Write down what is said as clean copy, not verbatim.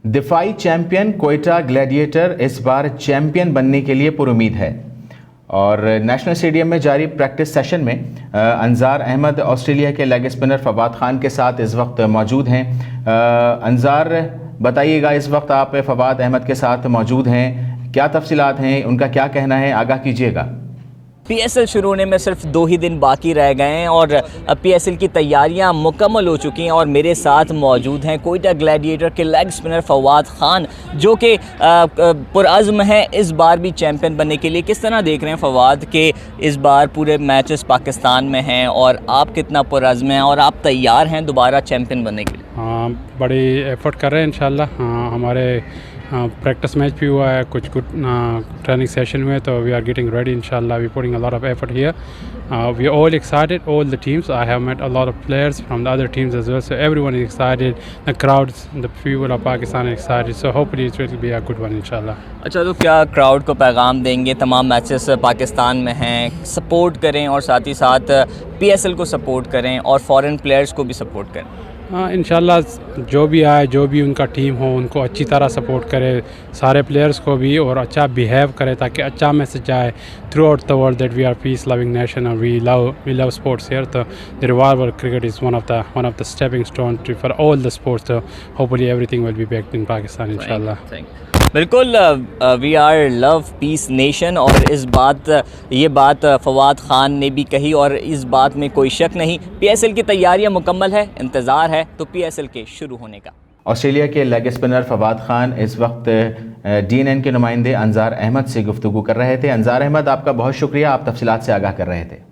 दिफाई champion Quetta gladiator इस बार champion बनने के लिए पुरुमीद है। और नेशनल स्टेडियम में जारी प्रैक्टिस सेशन में अंजार अहमद ऑस्ट्रेलिया के लेग स्पिनर फवाद खान के साथ इस वक्त मौजूद हैं। अंजार, बताइएगा, इस वक्त आप फवाद अहमद के साथ मौजूद हैं, क्या तफसीलात हैं, उनका क्या कहना है, आगाह कीजिएगा। PSL शुरू होने में सिर्फ 2 ही दिन बाकी रह गए हैं और PSL की तैयारियां मुकम्मल हो चुकी हैं और मेरे साथ मौजूद हैं कोयटा ग्लैडिएटर के लेग स्पिनर फवाद खान, जो कि पुरअज़्म हैं इस बार भी चैम्पियन बनने के लिए। किस तरह देख रहे हैं फवाद के इस बार पूरे मैचेस पाकिस्तान में हैं और आप कितना पुरअज़्म हैं और आप तैयार हैं दोबारा चैम्पियन बनने के लिए? हाँ, बड़ी एफ़र्ट कर रहे हैं इंशाल्लाह। हाँ, हमारे प्रैक्टिस मैच भी हुआ है, कुछ ट्रेनिंग सेशन हुए, तो वी आर गेटिंग रेडी इंशाल्लाह। We putting a lot of effort here. We are all excited, all the teams. I have met a lot of players from the other teams as well, so everyone is excited, the crowds, the people of Pakistan excited, so hopefully it will be a good one इंशाल्लाह। अच्छा, तो क्या crowd को पैगाम देंगे? तमाम matches Pakistan में हैं, सपोर्ट करें और साथ ही साथ PSL को सपोर्ट करें और फॉरेन प्लेयर्स को भी सपोर्ट करें। हाँ, इंशाल्लाह जो भी आए, जो भी उनका टीम हो, उनको अच्छी तरह सपोर्ट करे, सारे प्लेयर्स को भी, और अच्छा बिहेव करे ताकि अच्छा मैसेज जाए throughout the world that we are peace loving nation और वी लव स्पोर्ट्स हियर। तो the revival cricket is one of the stepping stone for all the sports. तो hopefully everything will be back in Pakistan इंशाल्लाह। बिल्कुल, we are love peace nation, और ये बात फवाद खान ने भी कही और इस बात में कोई शक नहीं। PSL की तैयारियां मुकम्मल है, इंतज़ार है तो PSL के शुरू होने का। ऑस्ट्रेलिया के लेग स्पिनर फवाद खान इस वक्त DNN के नुमाइंदे अंजार अहमद से गुफ्तगू कर रहे थे। अंजार अहमद, आपका बहुत शुक्रिया, आप तफसीलात से आगाह कर रहे थे।